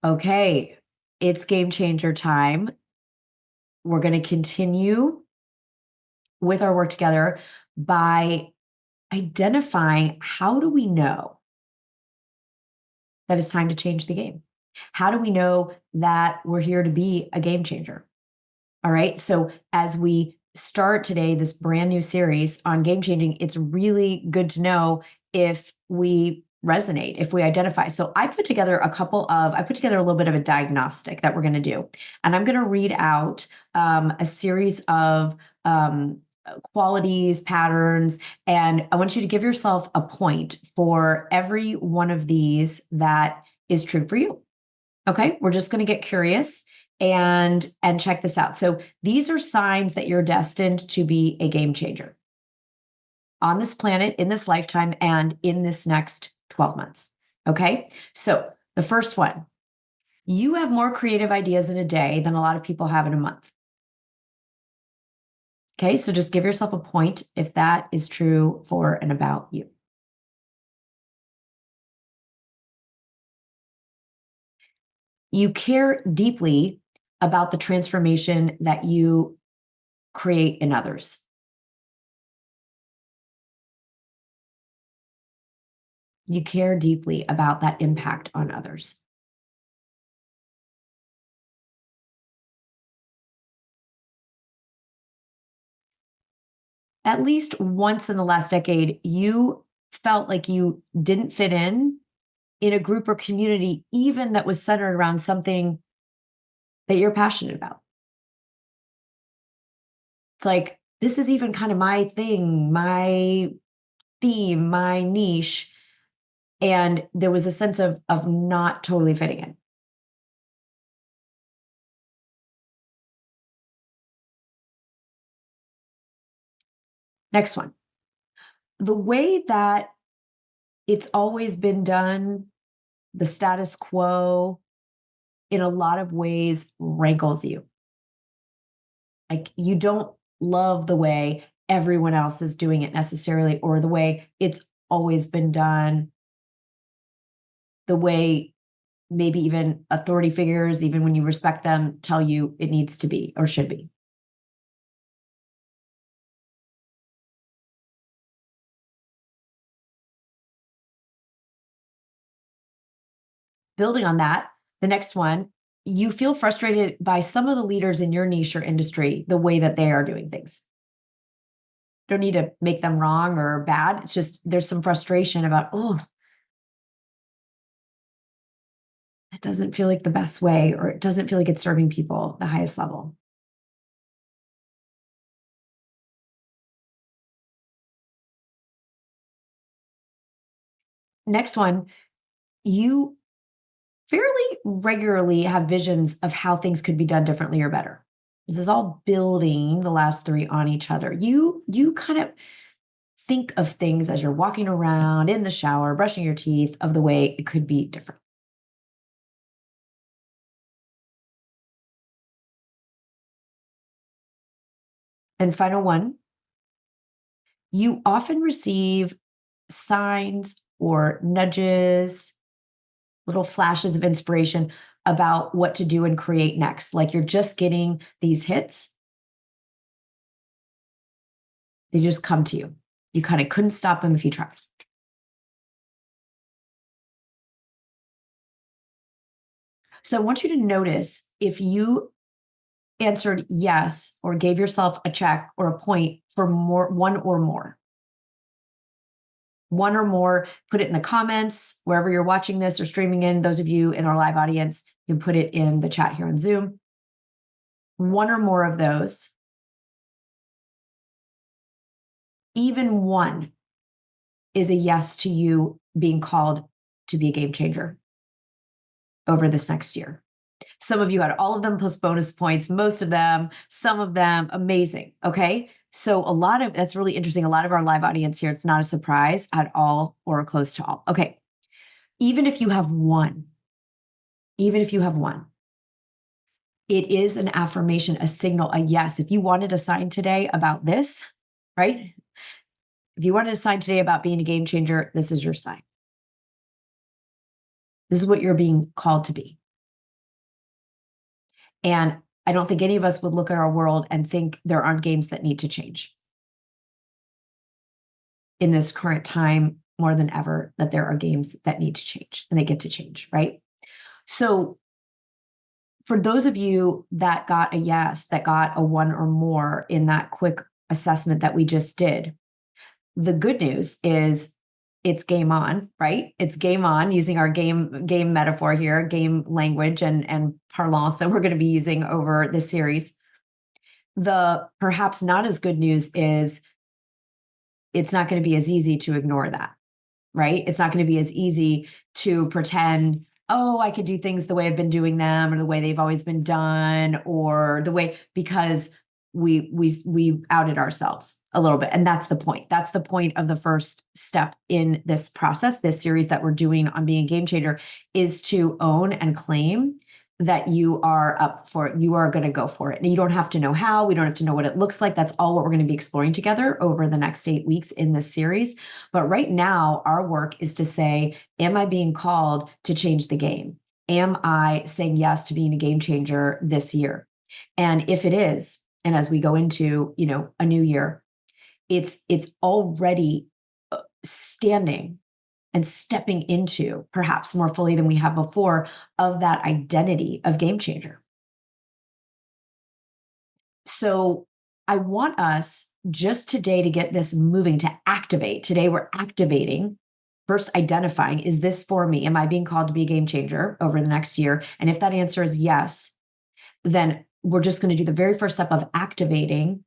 Okay, it's game changer time. We're going to continue with our work together by identifying how do we know that it's time to change the game? How do we know that we're here to be a game changer? All right. So, as we start today, this brand new series on game changing, it's really good to know if we resonate, if we identify. So, I put together I put together a little bit of a diagnostic that we're going to do. And I'm going to read out a series of qualities, patterns, and I want you to give yourself a point for every one of these that is true for you. Okay, we're just going to get curious and check this out. So these are signs that you're destined to be a game changer on this planet, in this lifetime, and in this next 12 months. Okay, so the first one, you have more creative ideas in a day than a lot of people have in a month. Okay, so just give yourself a point if that is true for and about you. You care deeply about the transformation that you create in others. You care deeply about that impact on others. At least once in the last decade, you felt like you didn't fit in a group or community, even that was centered around something that you're passionate about. It's like, this is even kind of my thing, my theme, my niche. And there was a sense of not totally fitting in. Next one. The way that it's always been done, the status quo, in a lot of ways rankles you. Like you don't love the way everyone else is doing it necessarily, or the way it's always been done, the way maybe even authority figures, even when you respect them, tell you it needs to be or should be. Building on that, the next one, you feel frustrated by some of the leaders in your niche or industry, the way that they are doing things. Don't need to make them wrong or bad. It's just there's some frustration about, oh, it doesn't feel like the best way, or it doesn't feel like it's serving people the highest level. Next one, you fairly regularly have visions of how things could be done differently or better. This is all building the last three on each other. You kind of think of things as you're walking around in the shower, brushing your teeth, of the way it could be different. And final one, you often receive signs or nudges, little flashes of inspiration about what to do and create next. Like you're just getting these hits, they just come to you. You kind of couldn't stop them if you tried. So I want you to notice if you answered yes or gave yourself a check or a point for more, one or more. One or more, put it in the comments wherever you're watching this or streaming in. Those of you in our live audience, you can put it in the chat here on Zoom. One or more of those, even one, is a yes to you being called to be a game changer over this next year. Some of you had all of them plus bonus points, most of them, some of them, amazing. Okay. So a lot of that's really interesting. A lot of our live audience here, it's not a surprise at all or close to all. Okay. Even if you have one, even if you have one, it is an affirmation, a signal, a yes. If you wanted a sign today about this, right? If you wanted a sign today about being a game changer, this is your sign. This is what you're being called to be. And I don't think any of us would look at our world and think there aren't games that need to change in this current time more than ever, that there are games that need to change and they get to change, right? So for those of you that got a yes, that got a one or more in that quick assessment that we just did, the good news is it's game on, right? It's game on, using our game metaphor here, game language and parlance that we're going to be using over this series. The perhaps not as good news is it's not going to be as easy to ignore that, right? It's not going to be as easy to pretend, oh, I could do things the way I've been doing them or the way they've always been done or the way, because we outed ourselves a little bit. And that's the point. That's the point of the first step in this process, this series that we're doing on being a game changer, is to own and claim that you are up for it. You are going to go for it. And you don't have to know how. We don't have to know what it looks like. That's all what we're going to be exploring together over the next 8 weeks in this series. But right now, our work is to say, am I being called to change the game? Am I saying yes to being a game changer this year? And if it is, and as we go into, a new year, it's already standing and stepping into, perhaps more fully than we have before, of that identity of game changer. So I want us just today to get this moving, to activate. Today we're activating, first identifying, is this for me? Am I being called to be a game changer over the next year? And if that answer is yes, then we're just going to do the very first step of activating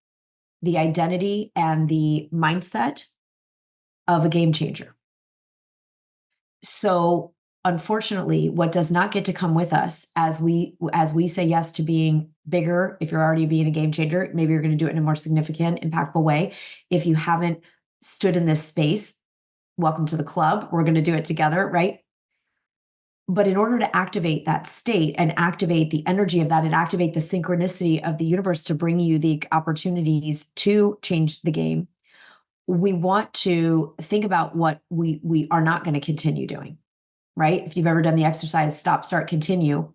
the identity and the mindset of a game changer. So unfortunately, what does not get to come with us as we say yes to being bigger, if you're already being a game changer, maybe you're going to do it in a more significant, impactful way. If you haven't stood in this space, welcome to the club. We're going to do it together, right? But in order to activate that state and activate the energy of that and activate the synchronicity of the universe to bring you the opportunities to change the game, we want to think about what we are not going to continue doing, right? If you've ever done the exercise, stop, start, continue,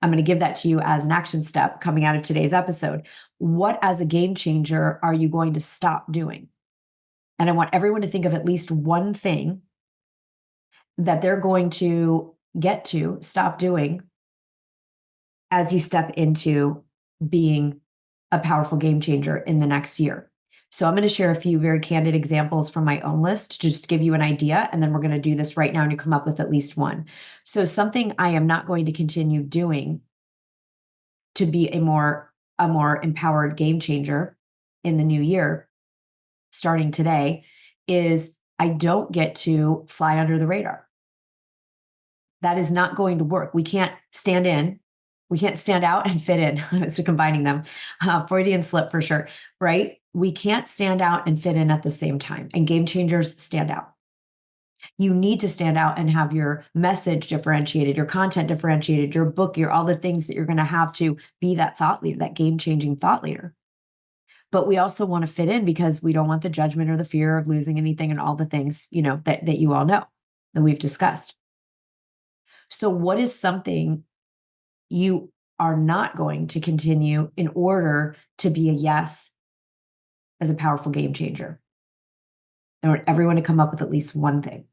I'm going to give that to you as an action step coming out of today's episode. What, as a game changer, are you going to stop doing? And I want everyone to think of at least one thing that they're going to get to stop doing as you step into being a powerful game changer in the next year. So I'm going to share a few very candid examples from my own list to just give you an idea. And then we're going to do this right now and you come up with at least one. So something I am not going to continue doing to be a more empowered game changer in the new year, starting today, is I don't get to fly under the radar. That is not going to work. We can't stand in. We can't stand out and fit in. I was combining them. Freudian slip for sure, right? We can't stand out and fit in at the same time. And game changers stand out. You need to stand out and have your message differentiated, your content differentiated, your book, all the things that you're going to have to be that thought leader, that game-changing thought leader. But we also want to fit in because we don't want the judgment or the fear of losing anything and all the things, that you all know that we've discussed. So what is something you are not going to continue in order to be a yes as a powerful game changer? I want everyone to come up with at least one thing.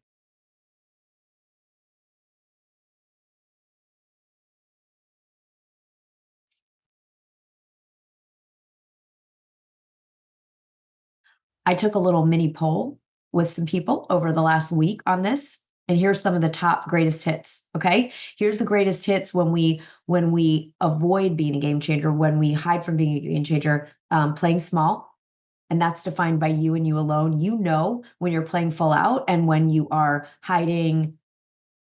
I took a little mini poll with some people over the last week on this, and here's some of the top greatest hits. Okay. Here's the greatest hits when we avoid being a game changer, when we hide from being a game changer, playing small. And that's defined by you and you alone. You know when you're playing full out and when you are hiding,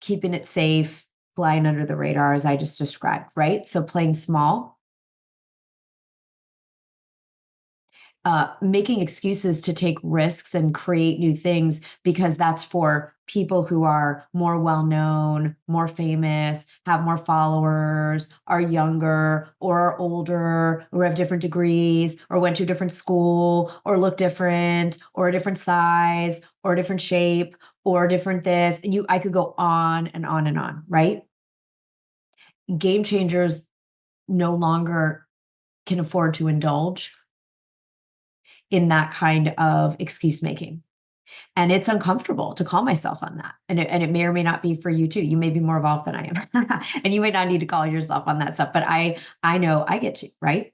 keeping it safe, flying under the radar, as I just described, right? So playing small, making excuses to take risks and create new things because that's for people who are more well-known, more famous, have more followers, are younger or are older, or have different degrees, or went to a different school, or look different, or a different size, or a different shape, or different this. I could go on and on and on, right? Game changers no longer can afford to indulge in that kind of excuse making. And it's uncomfortable to call myself on that. And it may or may not be for you too. You may be more evolved than I am. And you might not need to call yourself on that stuff, but I know I get to, right?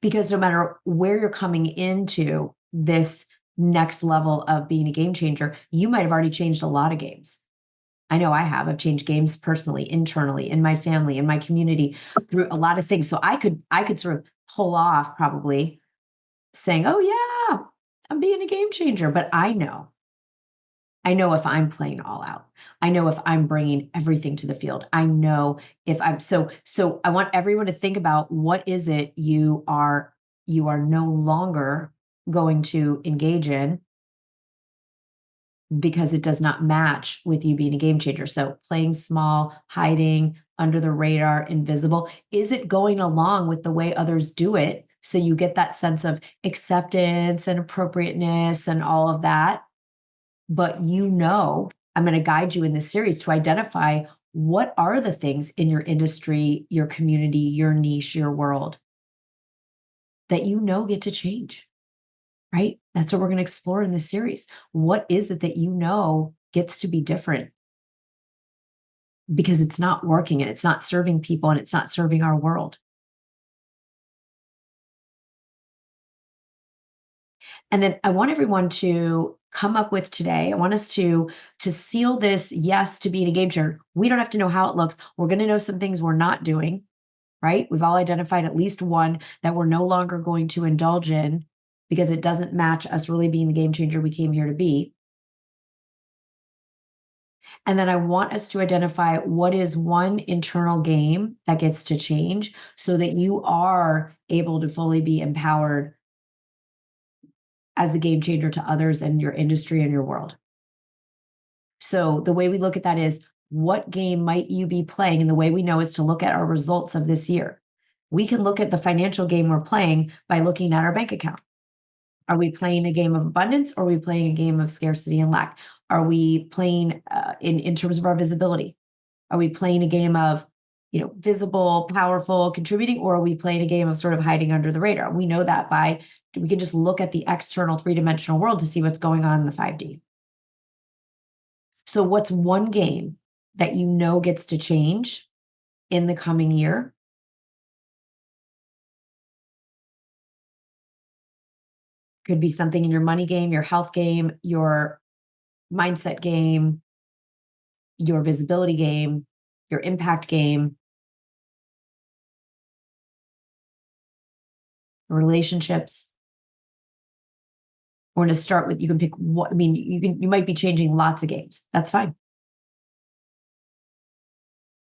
Because no matter where you're coming into this next level of being a game changer, you might have already changed a lot of games. I know I have. I've changed games personally, internally, in my family, in my community, through a lot of things. So I could sort of pull off probably saying, "Oh yeah, I'm being a game changer." But I know if I'm playing all out. I know if I'm bringing everything to the field. I know if I'm so I want everyone to think about what is it you are no longer going to engage in because it does not match with you being a game changer. So playing small, hiding, under the radar, invisible, is it going along with the way others do it? So you get that sense of acceptance and appropriateness and all of that. But I'm going to guide you in this series to identify what are the things in your industry, your community, your niche, your world that get to change, right? That's what we're going to explore in this series. What is it that gets to be different because it's not working and it's not serving people and it's not serving our world? And then I want everyone to come up with today. I want us to seal this yes to being a game changer. We don't have to know how it looks. We're going to know some things we're not doing, right? We've all identified at least one that we're no longer going to indulge in because it doesn't match us really being the game changer we came here to be. And then I want us to identify what is one internal game that gets to change so that you are able to fully be empowered as the game changer to others and your industry and your world. So the way we look at that is what game might you be playing? And the way we know is to look at our results of this year. We can look at the financial game we're playing by looking at our bank account. Are we playing a game of abundance or are we playing a game of scarcity and lack? Are we playing in terms of our visibility? Are we playing a game of, visible, powerful, contributing, or are we playing a game of sort of hiding under the radar? We know that we can just look at the external three-dimensional world to see what's going on in the 5D. So what's one game that gets to change in the coming year? Could be something in your money game, your health game, your mindset game, your visibility game, your impact game, relationships. We're going to start with, you can pick what, I mean, you might be changing lots of games. That's fine.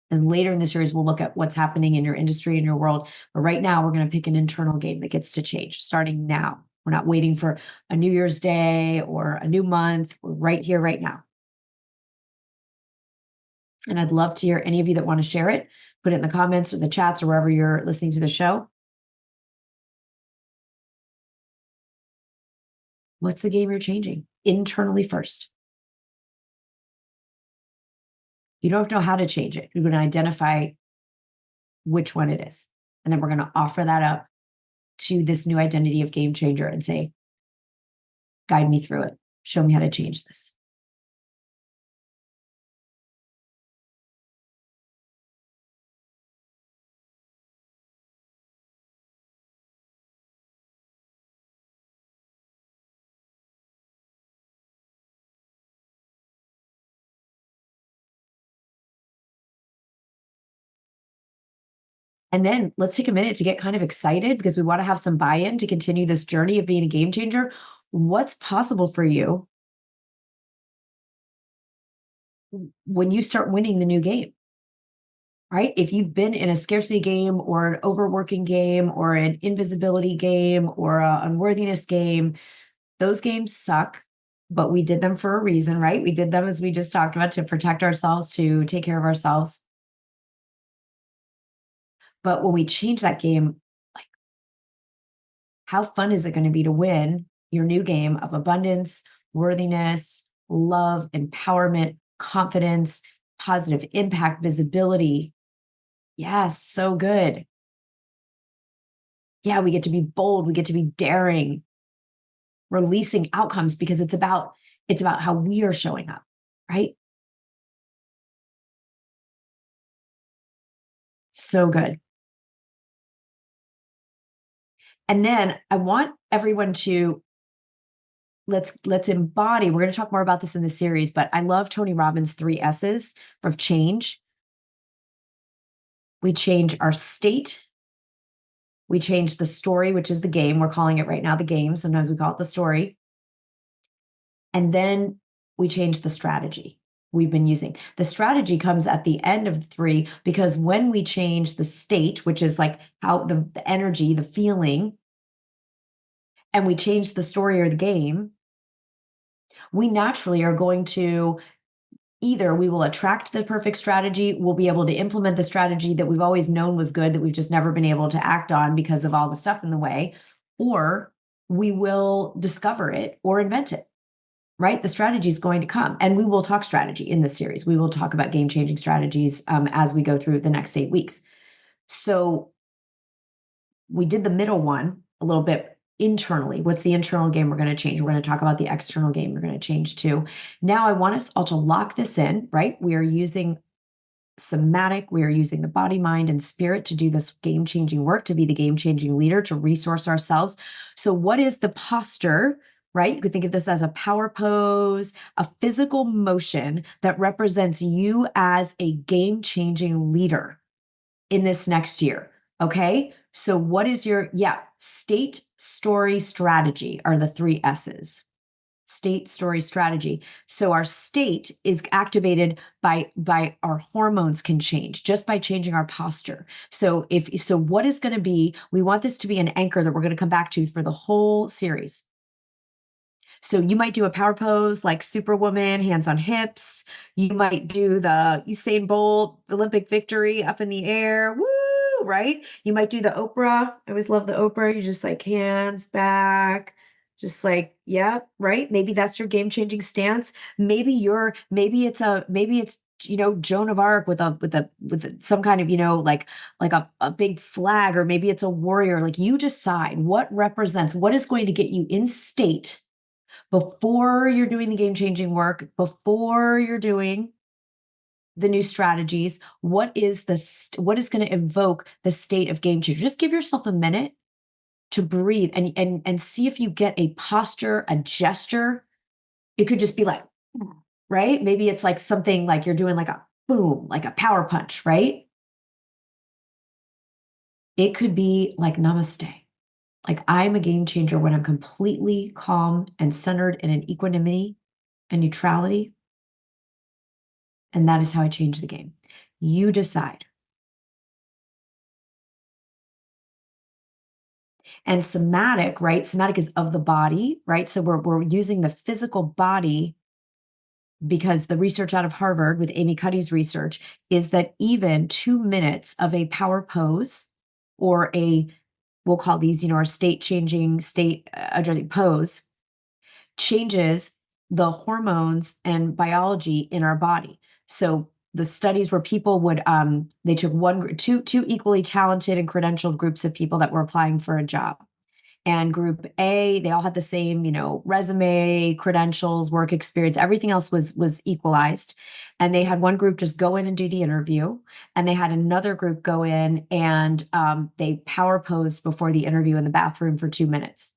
And later in the series, we'll look at what's happening in your industry and your world. But right now, we're going to pick an internal game that gets to change starting now. We're not waiting for a New Year's Day or a new month. We're right here, right now. And I'd love to hear any of you that want to share it. Put it in the comments or the chats or wherever you're listening to the show. What's the game you're changing internally first? You don't know how to change it. You're going to identify which one it is. And then we're going to offer that up to this new identity of game changer and say, guide me through it. Show me how to change this. And then let's take a minute to get kind of excited because we want to have some buy-in to continue this journey of being a game changer. What's possible for you when you start winning the new game, right? If you've been in a scarcity game or an overworking game or an invisibility game or an unworthiness game, those games suck, but we did them for a reason, right? We did them, as we just talked about, to protect ourselves, to take care of ourselves. But when we change that game, like, how fun is it going to be to win your new game of abundance, worthiness, love, empowerment, confidence, positive impact, visibility? Yes, so good. Yeah, we get to be bold, we get to be daring, releasing outcomes because it's about how we are showing up, right? So good. And then I want everyone to let's embody. We're going to talk more about this in the series, but I love Tony Robbins' 3 S's of change. We change our state, we change the story, which is the game. We're calling it right now the game. Sometimes we call it the story. And then we change the strategy we've been using. The strategy comes at the end of the 3 because when we change the state, which is like how the energy, the feeling, and we change the story or the game, we naturally are going to either we will attract the perfect strategy, we'll be able to implement the strategy that we've always known was good, that we've just never been able to act on because of all the stuff in the way, or we will discover it or invent it, right? The strategy is going to come. And we will talk strategy in this series. We will talk about game changing strategies as we go through the next 8 weeks. So we did the middle one a little bit internally. What's the internal game we're going to change? We're going to talk about the external game we're going to change too. Now I want us all to lock this in, right? We are using somatic, we are using the body, mind, and spirit to do this game changing work, to be the game changing leader, to resource ourselves. So, what is the posture? Right? You could think of this as a power pose, a physical motion that represents you as a game changing leader in this next year. Okay. So, what is your, state, story, strategy are the 3 S's. State, story, strategy. So our state is activated by our hormones can change just by changing our posture. So what is going to be, we want this to be an anchor that we're going to come back to for the whole series. So you might do a power pose like Superwoman, hands on hips. You might do the Usain Bolt Olympic victory up in the air. Woo, right? You might do the Oprah. I always love the Oprah. You just like hands back, just like, yeah, right? Maybe that's your game-changing stance. Maybe it's Joan of Arc with some kind of, like a big flag, or maybe it's a warrior. Like you decide what represents, what is going to get you in state before you're doing the game changing work, before you're doing the new strategies. What is going to evoke the state of game changer? Just give yourself a minute to breathe and see if you get a posture, a gesture. It could just be like, right? Maybe it's like something like you're doing like a boom, like a power punch, right? It could be like namaste. Like I'm a game changer when I'm completely calm and centered in an equanimity and neutrality. And that is how I change the game. You decide. And somatic, right? Somatic is of the body, right? So we're using the physical body because the research out of Harvard with Amy Cuddy's research is that even 2 minutes of a power pose or we'll call these, our state changing, state addressing pose changes the hormones and biology in our body. So the studies where people would they took two equally talented and credentialed groups of people that were applying for a job. And group A, they all had the same, resume, credentials, work experience, everything else was equalized. And they had one group just go in and do the interview, and they had another group go in and they power posed before the interview in the bathroom for 2 minutes.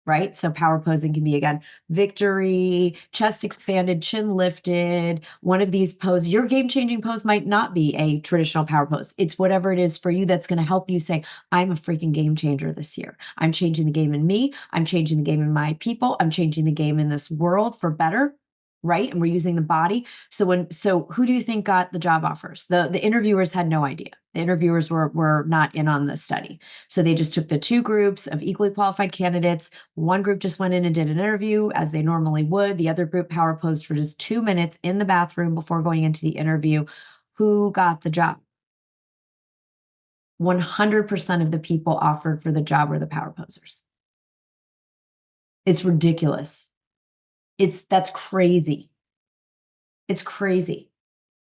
Right? So power posing can be again, victory, chest expanded, chin lifted, one of these poses. Your game changing pose might not be a traditional power pose. It's whatever it is for you that's going to help you say, I'm a freaking game changer this year. I'm changing the game in me. I'm changing the game in my people. I'm changing the game in this world for better. Right. And we're using the body. So who do you think got the job offers? The interviewers had no idea. The interviewers were not in on this study. So they just took the 2 groups of equally qualified candidates. One group just went in and did an interview as they normally would. The other group power posed for just 2 minutes in the bathroom before going into the interview. Who got the job? 100% of the people offered for the job were the power posers. It's ridiculous. That's crazy. It's crazy.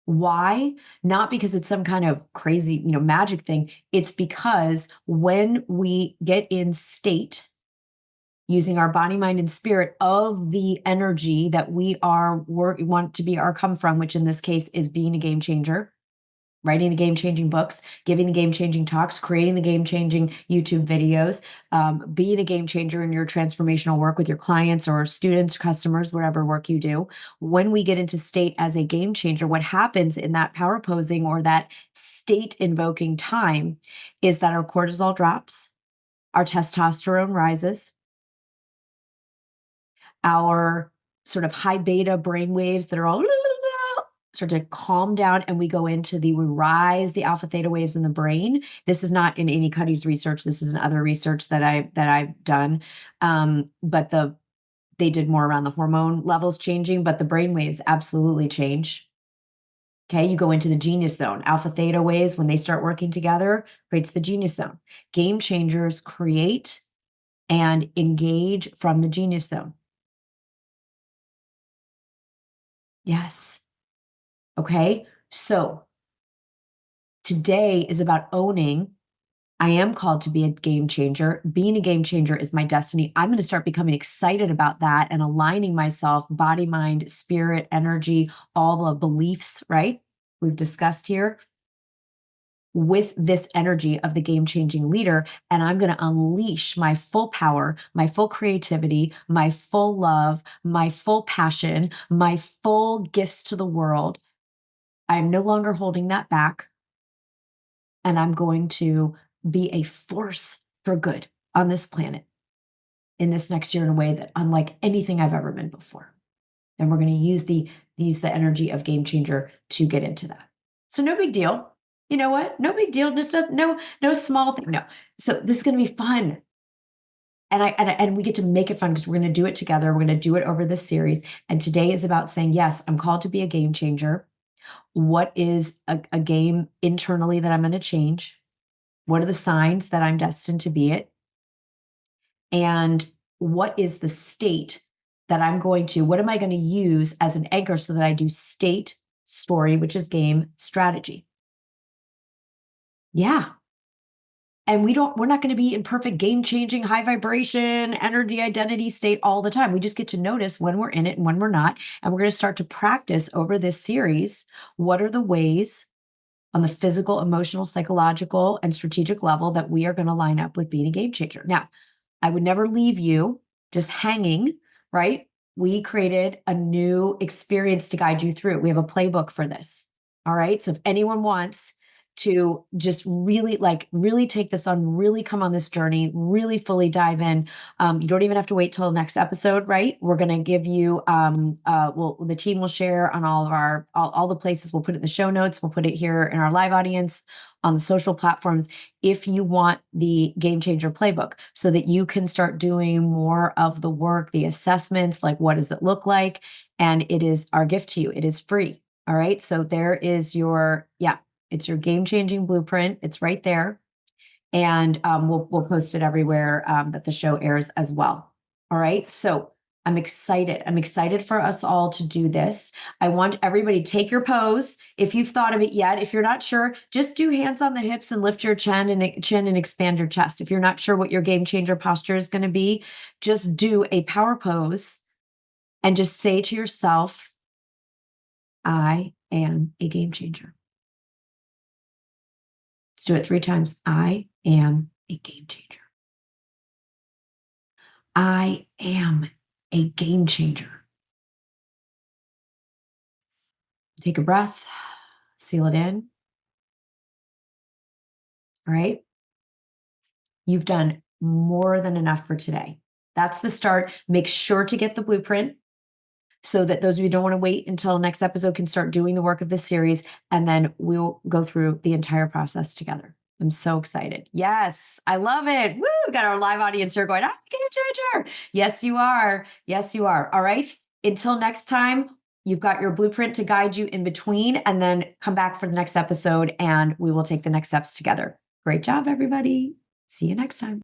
Why? Not because it's some kind of crazy, magic thing. It's because when we get in state using our body, mind, and spirit of the energy that we want to be our come from, which in this case is being a game changer, writing the game changing books, giving the game changing talks, creating the game changing YouTube videos, being a game changer in your transformational work with your clients or students, customers, whatever work you do. When we get into state as a game changer, what happens in that power posing or that state invoking time is that our cortisol drops, our testosterone rises, our sort of high beta brain waves that are all start to calm down, and we rise the alpha theta waves in the brain. This is not in Amy Cuddy's research. This is in other research that I've done. But they did more around the hormone levels changing, but the brain waves absolutely change. Okay, you go into the genius zone. Alpha theta waves, when they start working together, creates the genius zone. Game changers create and engage from the genius zone. Yes. Okay. So today is about owning. I am called to be a game changer. Being a game changer is my destiny. I'm going to start becoming excited about that and aligning myself, body, mind, spirit, energy, all the beliefs, right? We've discussed here with this energy of the game changing leader. And I'm going to unleash my full power, my full creativity, my full love, my full passion, my full gifts to the world. I'm no longer holding that back. And I'm going to be a force for good on this planet in this next year in a way that unlike anything I've ever been before. And we're going to use the energy of game changer to get into that. So no big deal. You know what? No big deal. Just no small thing. No. So this is going to be fun. And we get to make it fun because we're going to do it together. We're going to do it over this series. And today is about saying, yes, I'm called to be a game changer. What is a game internally that I'm going to change? What are the signs that I'm destined to be it? And what is the state that what am I going to use as an anchor so that I do state, story, which is game, strategy? Yeah. And we're not going to be in perfect game changing, high vibration, energy, identity state all the time. We just get to notice when we're in it and when we're not. And we're going to start to practice over this series. What are the ways on the physical, emotional, psychological, and strategic level that we are going to line up with being a game changer? Now, I would never leave you just hanging, right? We created a new experience to guide you through. We have a playbook for this. All right. So if anyone wants to just really take this on, really come on this journey, really fully dive in, you don't even have to wait till the next episode, right? We're going to give you, the team will share on all the places. We'll put it in the show notes. We'll put it here in our live audience on the social platforms if you want the Game Changer Playbook so that you can start doing more of the work, the assessments, like what does it look like? And it is our gift to you. It is free. All right. So there is it's your game changing blueprint. It's right there. And we'll post it everywhere that the show airs as well. All right. So I'm excited. I'm excited for us all to do this. I want everybody to take your pose. If you've thought of it yet, if you're not sure, just do hands on the hips and lift your chin and expand your chest. If you're not sure what your game changer posture is going to be, just do a power pose and just say to yourself, I am a game changer. Let's do it 3 times. I am a game changer. I am a game changer. Take a breath, seal it in. All right. You've done more than enough for today. That's the start. Make sure to get the blueprint so that those of you who don't want to wait until next episode can start doing the work of this series. And then we'll go through the entire process together. I'm so excited. Yes, I love it. Woo, we got our live audience here going, game changer. Yes, you are. Yes, you are. All right. Until next time, you've got your blueprint to guide you in between, and then come back for the next episode and we will take the next steps together. Great job, everybody. See you next time.